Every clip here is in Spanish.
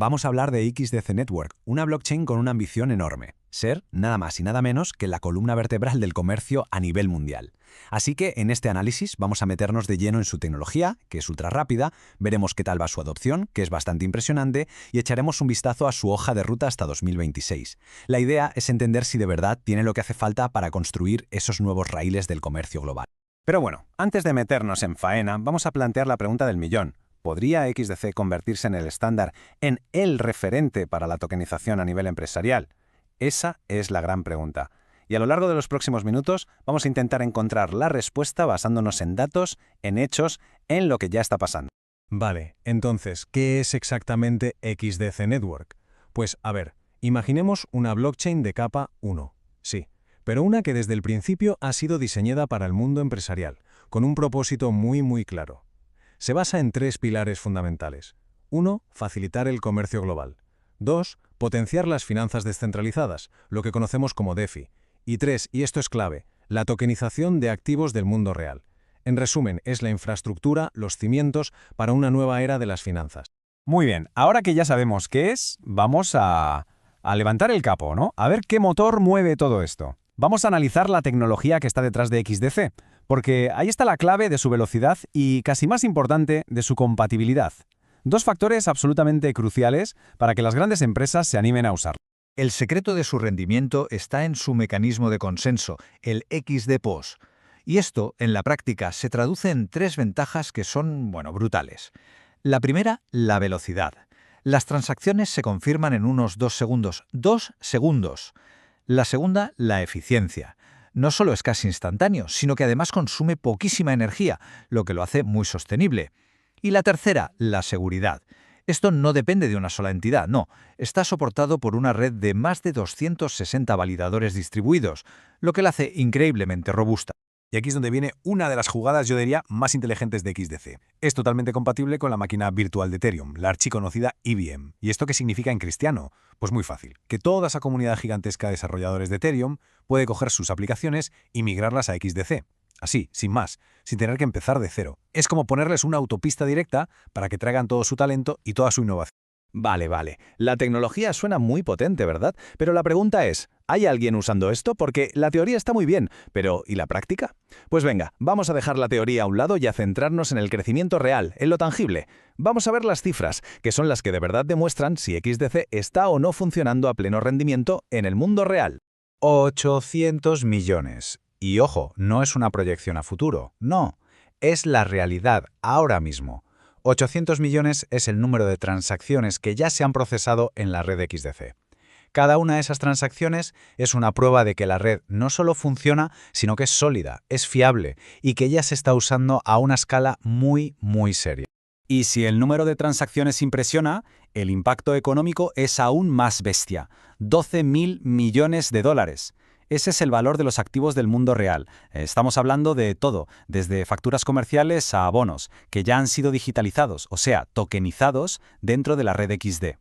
Vamos a hablar de XDC Network, una blockchain con una ambición enorme: ser nada más y nada menos que la columna vertebral del comercio a nivel mundial. Así que en este análisis vamos a meternos de lleno en su tecnología, que es ultra rápida, veremos qué tal va su adopción, que es bastante impresionante, y echaremos un vistazo a su hoja de ruta hasta 2026. La idea es entender si de verdad tiene lo que hace falta para construir esos nuevos raíles del comercio global. Pero bueno, antes de meternos en faena, vamos a plantear la pregunta del millón. ¿Podría XDC convertirse en el estándar, en el referente para la tokenización a nivel empresarial? Esa es la gran pregunta. Y a lo largo de los próximos minutos vamos a intentar encontrar la respuesta basándonos en datos, en hechos, en lo que ya está pasando. Vale, entonces, ¿qué es exactamente XDC Network? Pues, a ver, imaginemos una blockchain de capa 1. Sí, pero una que desde el principio ha sido diseñada para el mundo empresarial, con un propósito muy claro. Se basa en 3 pilares fundamentales. 1. Facilitar el comercio global. 2. Potenciar las finanzas descentralizadas, lo que conocemos como DeFi. Y 3, y esto es clave, la tokenización de activos del mundo real. En resumen, es la infraestructura, los cimientos para una nueva era de las finanzas. Muy bien, ahora que ya sabemos qué es, vamos a levantar el capo, ¿no? A ver qué motor mueve todo esto. Vamos a analizar la tecnología que está detrás de XDC, porque ahí está la clave de su velocidad y, casi más importante, de su compatibilidad. 2 factores absolutamente cruciales para que las grandes empresas se animen a usar. El secreto de su rendimiento está en su mecanismo de consenso, el XDPOS. Y esto, en la práctica, se traduce en 3 ventajas que son, brutales. La primera, la velocidad. Las transacciones se confirman en unos 2 segundos. 2 segundos. La segunda, la eficiencia. No solo es casi instantáneo, sino que además consume poquísima energía, lo que lo hace muy sostenible. Y la tercera, la seguridad. Esto no depende de una sola entidad, no. Está soportado por una red de más de 260 validadores distribuidos, lo que la hace increíblemente robusta. Y aquí es donde viene una de las jugadas, yo diría, más inteligentes de XDC. Es totalmente compatible con la máquina virtual de Ethereum, la archiconocida EVM. ¿Y esto qué significa en cristiano? Pues muy fácil, que toda esa comunidad gigantesca de desarrolladores de Ethereum puede coger sus aplicaciones y migrarlas a XDC. Así, sin más, sin tener que empezar de cero. Es como ponerles una autopista directa para que traigan todo su talento y toda su innovación. Vale. La tecnología suena muy potente, ¿verdad? Pero la pregunta es, ¿hay alguien usando esto? Porque la teoría está muy bien, pero ¿y la práctica? Pues venga, vamos a dejar la teoría a un lado y a centrarnos en el crecimiento real, en lo tangible. Vamos a ver las cifras, que son las que de verdad demuestran si XDC está o no funcionando a pleno rendimiento en el mundo real. 800 millones. Y ojo, no es una proyección a futuro, no, es la realidad ahora mismo. 800 millones es el número de transacciones que ya se han procesado en la red XDC. Cada una de esas transacciones es una prueba de que la red no solo funciona, sino que es sólida, es fiable y que ya se está usando a una escala muy seria. Y si el número de transacciones impresiona, el impacto económico es aún más bestia: 12.000 millones de dólares. Ese es el valor de los activos del mundo real. Estamos hablando de todo, desde facturas comerciales a bonos, que ya han sido digitalizados, o sea, tokenizados dentro de la red XD.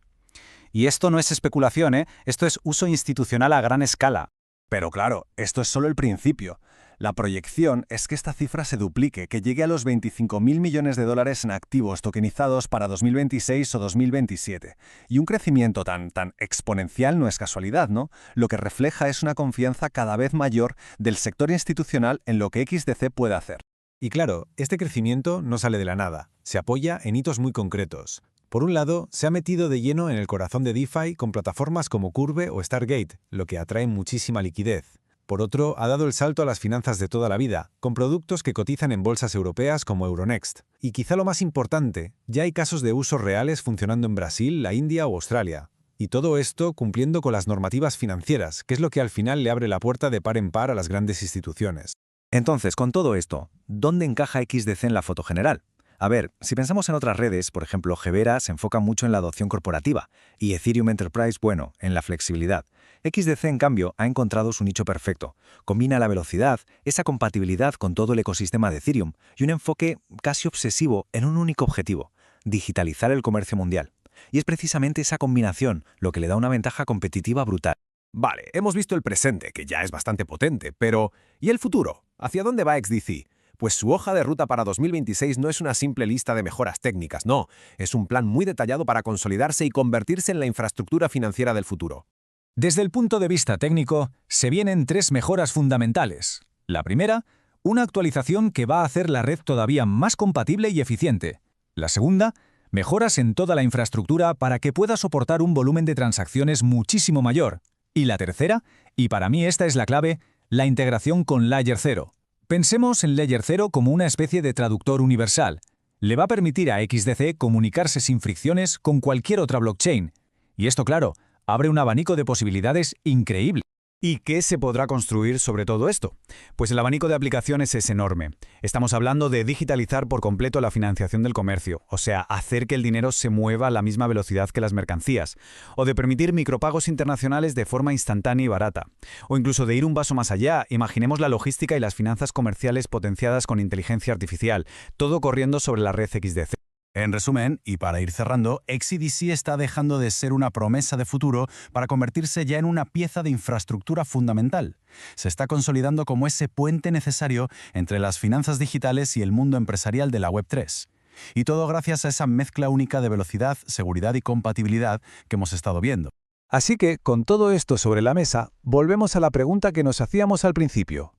Y esto no es especulación, esto es uso institucional a gran escala. Pero claro, esto es solo el principio. La proyección es que esta cifra se duplique, que llegue a los 25.000 millones de dólares en activos tokenizados para 2026 o 2027. Y un crecimiento tan exponencial no es casualidad, ¿no? Lo que refleja es una confianza cada vez mayor del sector institucional en lo que XDC puede hacer. Y claro, este crecimiento no sale de la nada, se apoya en hitos muy concretos. Por un lado, se ha metido de lleno en el corazón de DeFi con plataformas como Curve o Stargate, lo que atrae muchísima liquidez. Por otro, ha dado el salto a las finanzas de toda la vida, con productos que cotizan en bolsas europeas como Euronext. Y quizá lo más importante, ya hay casos de usos reales funcionando en Brasil, la India o Australia. Y todo esto cumpliendo con las normativas financieras, que es lo que al final le abre la puerta de par en par a las grandes instituciones. Entonces, con todo esto, ¿dónde encaja XDC en la foto general? A ver, si pensamos en otras redes, por ejemplo, Gebera se enfoca mucho en la adopción corporativa y Ethereum Enterprise, en la flexibilidad. XDC, en cambio, ha encontrado su nicho perfecto. Combina la velocidad, esa compatibilidad con todo el ecosistema de Ethereum y un enfoque casi obsesivo en un único objetivo: digitalizar el comercio mundial. Y es precisamente esa combinación lo que le da una ventaja competitiva brutal. Vale, hemos visto el presente, que ya es bastante potente, pero ¿y el futuro? ¿Hacia dónde va XDC? Pues su hoja de ruta para 2026 no es una simple lista de mejoras técnicas, no, es un plan muy detallado para consolidarse y convertirse en la infraestructura financiera del futuro. Desde el punto de vista técnico, se vienen 3 mejoras fundamentales. La primera, una actualización que va a hacer la red todavía más compatible y eficiente. La segunda, mejoras en toda la infraestructura para que pueda soportar un volumen de transacciones muchísimo mayor. Y la tercera, y para mí esta es la clave, la integración con Layer 0. Pensemos en Layer 0 como una especie de traductor universal. Le va a permitir a XDC comunicarse sin fricciones con cualquier otra blockchain. Y esto, claro, abre un abanico de posibilidades increíble. ¿Y qué se podrá construir sobre todo esto? Pues el abanico de aplicaciones es enorme. Estamos hablando de digitalizar por completo la financiación del comercio, o sea, hacer que el dinero se mueva a la misma velocidad que las mercancías, o de permitir micropagos internacionales de forma instantánea y barata, o incluso de ir un paso más allá, imaginemos la logística y las finanzas comerciales potenciadas con inteligencia artificial, todo corriendo sobre la red XDC. En resumen, y para ir cerrando, XDC está dejando de ser una promesa de futuro para convertirse ya en una pieza de infraestructura fundamental. Se está consolidando como ese puente necesario entre las finanzas digitales y el mundo empresarial de la Web3. Y todo gracias a esa mezcla única de velocidad, seguridad y compatibilidad que hemos estado viendo. Así que, con todo esto sobre la mesa, volvemos a la pregunta que nos hacíamos al principio.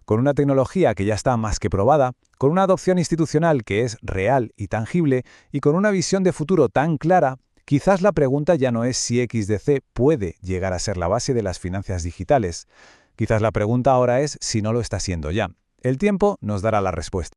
Con una tecnología que ya está más que probada, con una adopción institucional que es real y tangible, y con una visión de futuro tan clara, quizás la pregunta ya no es si XDC puede llegar a ser la base de las finanzas digitales. Quizás la pregunta ahora es si no lo está siendo ya. El tiempo nos dará la respuesta.